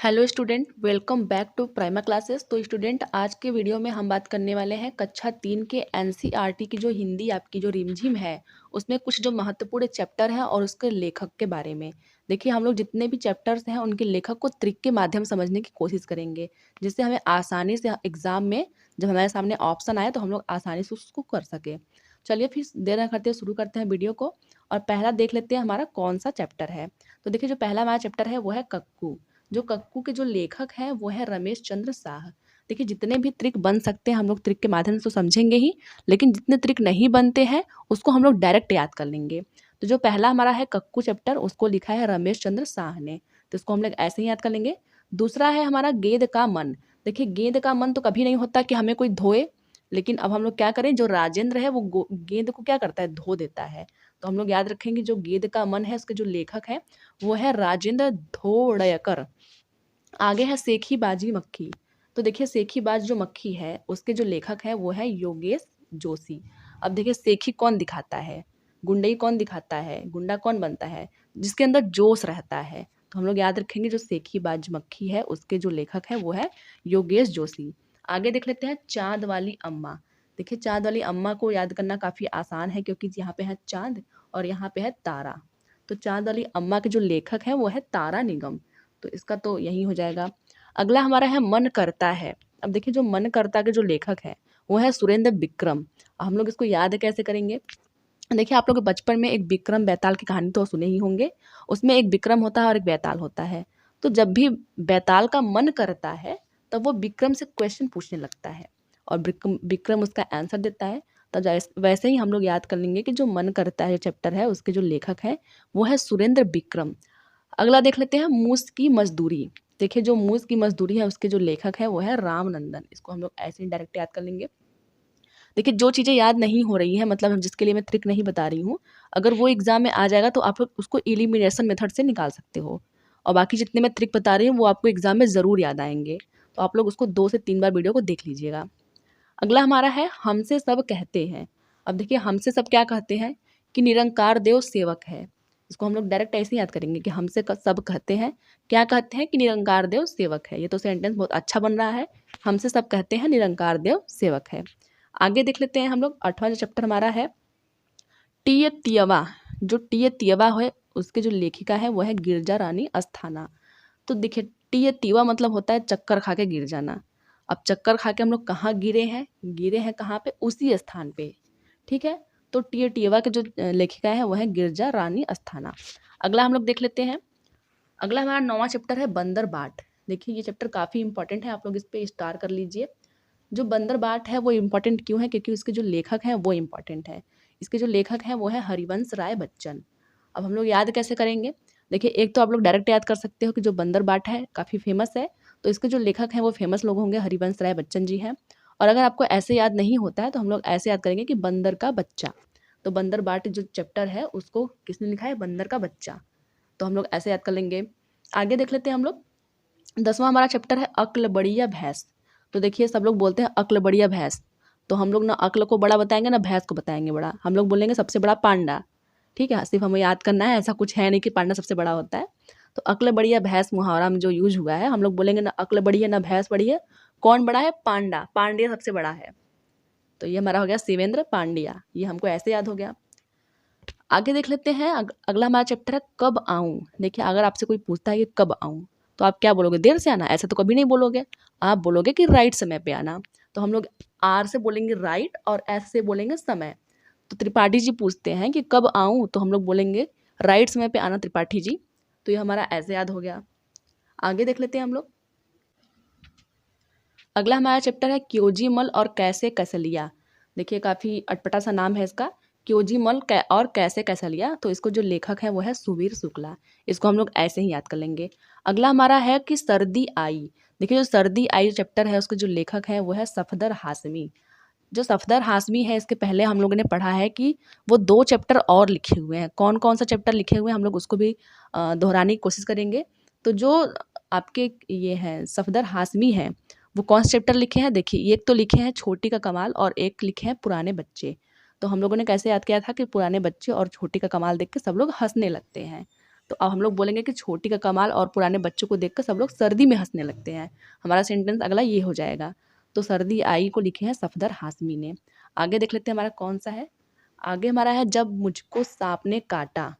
Hello student, welcome back to Prima classes. तो student, आज के वीडियो में हम बात करने वाले हैं कक्षा 3 के एनसीईआरटी की जो हिंदी आपकी जो रिमझिम है उसमें कुछ जो महत्वपूर्ण चैप्टर हैं और उसके लेखक के बारे में। देखिए, हम लोग जितने भी चैप्टर्स हैं उनके लेखक को ट्रिक के माध्यम समझने की कोशिश करेंगे, जिससे हमें आसानी से एग्जाम में जब हमारे सामने ऑप्शन आए तो हम लोग आसानी से उसको कर सके। चलिए फिर देर न करते शुरू करते हैं वीडियो को। और पहला देख लेते हैं हमारा कौन सा चैप्टर है। तो देखिए, जो पहला हमारा चैप्टर है वो है कक्कू। जो कक्कू के जो लेखक हैं वो है रमेश चंद्र शाह। देखिए, जितने भी ट्रिक बन सकते हैं हम लोग ट्रिक के माध्यम से तो समझेंगे ही, लेकिन जितने ट्रिक नहीं बनते हैं उसको हम लोग डायरेक्ट याद कर लेंगे। तो जो पहला हमारा है कक्कू चैप्टर, उसको लिखा है रमेश चंद्र शाह ने, तो इसको हम लोग ऐसे ही याद कर लेंगे। दूसरा है हमारा गेंद का मन। देखिए, गेंद का मन तो कभी नहीं होता कि हमें कोई धोए, लेकिन अब हम लोग क्या करें, जो राजेंद्र है वो गेंद को क्या करता है, धो देता है। तो हम लोग याद रखेंगे जो गेंद का मन है उसके जो लेखक है वो है राजेंद्र धोड़यकर। आगे है सेखी बाजी मक्खी। तो देखिए, सेखी बाज जो मक्खी है उसके जो लेखक है वो है योगेश जोशी। अब देखिए, सेखी कौन दिखाता है, गुंडई कौन दिखाता है, गुंडा कौन बनता है, जिसके अंदर जोश रहता है। तो हम लोग याद रखेंगे जो सेखी बाज मक्खी है उसके जो लेखक है वो है योगेश जोशी। आगे देख लेते हैं चांद वाली अम्मा। देखिए, चांद वाली अम्मा को याद करना काफ़ी आसान है क्योंकि यहाँ पे है चांद और यहाँ पे है तारा। तो चांद वाली अम्मा के जो लेखक है वो है तारा निगम। तो इसका तो यही हो जाएगा। अगला हमारा है मन करता है। अब देखिए, जो मन करता के जो लेखक है वो है सुरेंद्र विक्रम। हम लोग इसको याद कैसे करेंगे। देखिए, आप लोग बचपन में एक विक्रम बेताल की कहानी तो सुने ही होंगे। उसमें एक विक्रम होता है और एक बेताल होता है। तो जब भी बेताल का मन करता है तब वो विक्रम से क्वेश्चन पूछने लगता है और विक्रम विक्रम उसका आंसर देता है। तो वैसे ही हम लोग याद कर लेंगे कि जो मन करता है चैप्टर है उसके जो लेखक है वो है सुरेंद्र विक्रम। अगला देख लेते हैं मूस की मजदूरी। देखिए, जो मूस की मजदूरी है उसके जो लेखक है वो है रामनंदन। इसको हम लोग ऐसे ही डायरेक्ट याद कर लेंगे। देखिए, जो चीज़ें याद नहीं हो रही है, मतलब जिसके लिए मैं ट्रिक नहीं बता रही हूँ, अगर वो एग्जाम में आ जाएगा तो आप लोग उसको एलिमिनेशन मेथड से निकाल सकते हो। और बाकी जितने मैं ट्रिक बता रही हूँ वो आपको एग्जाम में ज़रूर याद आएंगे। तो आप लोग उसको 2 से 3 बार वीडियो को देख लीजिएगा। अगला हमारा है हमसे सब कहते हैं। अब देखिए, हमसे सब क्या कहते हैं कि निरंकार देव सेवक है। इसको हम लोग डायरेक्ट ऐसे ही याद करेंगे कि हमसे सब कहते हैं, क्या कहते हैं कि निरंकार देव सेवक है। ये तो सेंटेंस बहुत अच्छा बन रहा है। हमसे सब कहते हैं निरंकार देव सेवक है। आगे देख लेते हैं हम लोग। 8वां जो चैप्टर हमारा है टी तियवा। जो टी तियवा है उसके जो लेखिका है वो है गिरजा रानी अस्थाना। तो देखिए, टी तिवा मतलब होता है चक्कर खा के गिर जाना। अब चक्कर खा के हम लोग कहाँ गिरे हैं, गिरे हैं कहाँ पे, उसी स्थान पे। ठीक है। तो टी टियवा के जो लेखिका है वो है गिरजा रानी अस्थाना। अगला हम लोग देख लेते हैं। अगला हमारा 9वां चैप्टर है बंदर बाट। देखिए, ये चैप्टर काफ़ी इंपॉर्टेंट है, आप लोग इस पे स्टार कर लीजिए। जो बंदर बाट है वो इम्पॉर्टेंट क्यों है, क्योंकि उसके जो लेखक हैं वो इम्पॉर्टेंट है। इसके जो लेखक हैं वो है हरिवंश राय बच्चन। अब हम लोग याद कैसे करेंगे। देखिए, एक तो आप लोग डायरेक्ट याद कर सकते हो कि जो बंदर बाट है काफ़ी फेमस है, तो इसके जो लेखक हैं वो फेमस लोग होंगे, हरिवंश राय बच्चन जी हैं। और अगर आपको ऐसे याद नहीं होता है तो हम लोग ऐसे याद करेंगे कि बंदर का बच्चा। तो बंदर बाट जो चैप्टर है उसको किसने लिखा है, बंदर का बच्चा। तो हम लोग ऐसे याद कर लेंगे। आगे देख लेते हैं हम लोग। 10वां हमारा चैप्टर है अक्ल बढ़िया भैंस। तो देखिए, सब लोग बोलते हैं अक्ल बढ़िया भैंस, तो हम लोग ना अक्ल को बड़ा बताएंगे ना भैंस को बताएंगे बड़ा। हम लोग बोलेंगे सबसे बड़ा पांडा। ठीक है, सिर्फ हमें याद करना है, ऐसा कुछ है नहीं कि पांडा सबसे बड़ा होता है। तो अक्ल बढ़िया भैंस मुहावरा में जो यूज हुआ है, हम लोग बोलेंगे ना अक्ल बढ़िया ना भैंस बढ़िया, कौन बड़ा है, पांडा। पांड्या सबसे बड़ा है। तो ये हमारा हो गया शिवेंद्र पांड्या, ये हमको ऐसे याद हो गया। आगे देख लेते हैं। अगला हमारा चैप्टर है कब आऊँ। देखिए, अगर आपसे कोई पूछता है कि कब आऊँ तो आप क्या बोलोगे, देर से आना। ऐसे तो कभी नहीं बोलोगे, आप बोलोगे कि राइट समय पे आना। तो हम लोग आर से बोलेंगे राइट और एस से बोलेंगे समय। तो त्रिपाठी जी पूछते हैं कि कब आऊँ, तो हम लोग बोलेंगे राइट समय पे आना त्रिपाठी जी। तो ये हमारा ऐसे याद हो गया। आगे देख लेते हैं हम लोग। अगला हमारा चैप्टर है क्योजीमल और कैसे कैसलिया। देखिए, काफ़ी अटपटा सा नाम है इसका, क्योजीमल और कैसे कैसलिया। तो इसको जो लेखक है वो है सुवीर शुक्ला। इसको हम लोग ऐसे ही याद कर लेंगे। अगला हमारा है कि सर्दी आई। देखिए, जो सर्दी आई चैप्टर है उसके जो लेखक है वो है सफदर हाशमी। जो सफदर हाशमी है, इसके पहले हम लोगों ने पढ़ा है कि वो 2 चैप्टर और लिखे हुए हैं। कौन कौन सा चैप्टर लिखे हुए हैं हम लोग उसको भी दोहराने की कोशिश करेंगे। तो जो आपके ये हैं सफदर हाशमी हैं, वो कौन से चैप्टर लिखे हैं, देखिए, एक तो लिखे हैं छोटी का कमाल और एक लिखे हैं पुराने बच्चे। तो हम लोगों ने कैसे याद किया था कि पुराने बच्चे और छोटी का कमाल देख के सब लोग हंसने लगते हैं। तो अब हम लोग बोलेंगे कि छोटी का कमाल और पुराने बच्चों को देखकर सब लोग सर्दी में हंसने लगते हैं। हमारा सेंटेंस अगला ये हो जाएगा। तो सर्दी आई को लिखे हैं सफदर हाशमी ने। आगे देख लेते हैं हमारा कौन सा है। आगे हमारा है जब मुझको सांप ने काटा।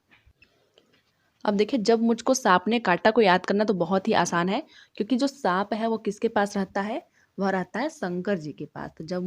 अब देखिए, जब मुझको सांप ने काटा को याद करना तो बहुत ही आसान है, क्योंकि जो सांप है वो किसके पास रहता है, वह रहता है शंकर जी के पास। तो जब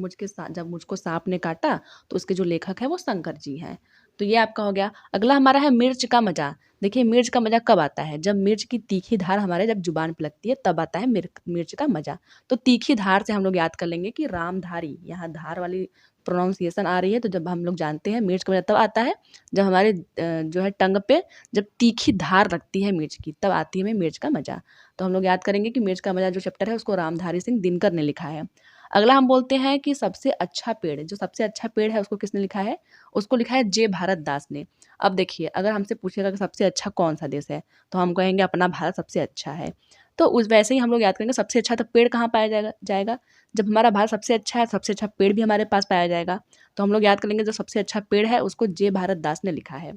मुझको सांप ने काटा, तो उसके जो लेखक है वो शंकर जी हैं। तो ये आपका हो गया। अगला हमारा है मिर्च का मजा। देखिए, मिर्च का मजा कब आता है, जब मिर्च की तीखी धार हमारे जब जुबान पे लगती है तब आता है मिर्च का मजा। तो तीखी धार से हम लोग याद कर लेंगे कि रामधारी, यहाँ धार वाली प्रोनाउंसिएशन आ रही है। तो जब हम लोग जानते हैं मिर्च का मजा तब आता है जब हमारे जो है टंग पे जब तीखी धार लगती है मिर्च की, तब आती है हमें मिर्च का मजा। तो हम लोग याद करेंगे कि मिर्च का मजा जो चैप्टर है उसको रामधारी सिंह दिनकर ने लिखा है। अगला हम बोलते हैं कि सबसे अच्छा पेड़, जो सबसे अच्छा पेड़ है उसको किसने लिखा है, उसको लिखा है जे भारत दास ने। अब देखिए, अगर हमसे पूछेगा कि सबसे अच्छा कौन सा देश है, तो हम कहेंगे अपना भारत सबसे अच्छा है। तो उस वैसे ही हम लोग याद करेंगे सबसे अच्छा तो पेड़ कहाँ पाया जाएगा, जब हमारा भारत सबसे अच्छा है, सबसे अच्छा पेड़ भी हमारे पास पाया जाएगा। तो हम लोग याद करेंगे जो सबसे अच्छा पेड़ है उसको जे भारत दास ने लिखा है।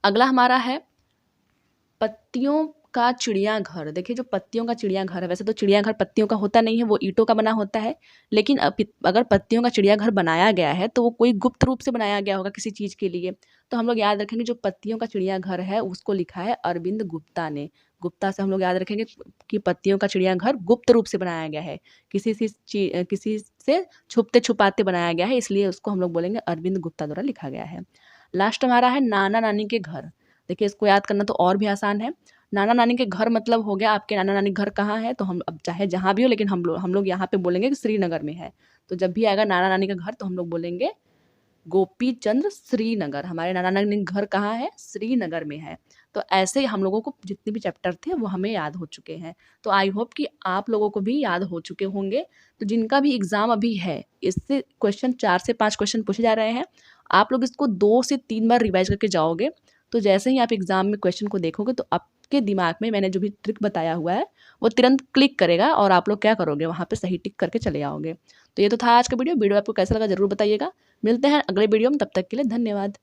अगला हमारा है पत्तियों का चिड़ियाघर। देखिए, जो पत्तियों का चिड़ियाघर है, वैसे तो चिड़ियाघर पत्तियों का होता नहीं है, वो ईंटों का बना होता है। लेकिन अगर पत्तियों का चिड़ियाघर बनाया गया है तो वो कोई गुप्त रूप से बनाया गया होगा किसी चीज़ के लिए। तो हम लोग याद रखेंगे जो पत्तियों का चिड़ियाघर है उसको लिखा है अरविंद गुप्ता ने। गुप्ता से हम लोग याद रखेंगे कि पत्तियों का चिड़ियाघर गुप्त रूप से बनाया गया है, किसी से छुपते छुपाते बनाया गया है, इसलिए उसको हम लोग बोलेंगे अरविंद गुप्ता द्वारा लिखा गया है। लास्ट हमारा है नाना नानी के घर। देखिए, इसको याद करना तो और भी आसान है। नाना नानी के घर मतलब हो गया आपके नाना नानी घर कहाँ है, तो हम अब चाहे जहाँ भी हो, लेकिन हम लोग यहाँ पे बोलेंगे कि श्रीनगर में है। तो जब भी आएगा नाना नानी का घर तो हम लोग बोलेंगे गोपी चंद्र श्रीनगर। हमारे नाना नानी घर कहाँ है, श्रीनगर में है। तो ऐसे हम लोगों को जितने भी चैप्टर थे वो हमें याद हो चुके हैं। तो आई होप कि आप लोगों को भी याद हो चुके होंगे। तो जिनका भी एग्ज़ाम अभी है, इससे क्वेश्चन 4 से 5 क्वेश्चन पूछे जा रहे हैं। आप लोग इसको 2 से 3 बार रिवाइज करके जाओगे, तो जैसे ही आप एग्ज़ाम में क्वेश्चन को देखोगे तो आपके दिमाग में मैंने जो भी ट्रिक बताया हुआ है वो तुरंत क्लिक करेगा और आप लोग क्या करोगे, वहाँ पे सही टिक करके चले आओगे। तो ये तो था आज का वीडियो। वीडियो आपको कैसा लगा ज़रूर बताइएगा। मिलते हैं अगले वीडियो में, तब तक के लिए धन्यवाद।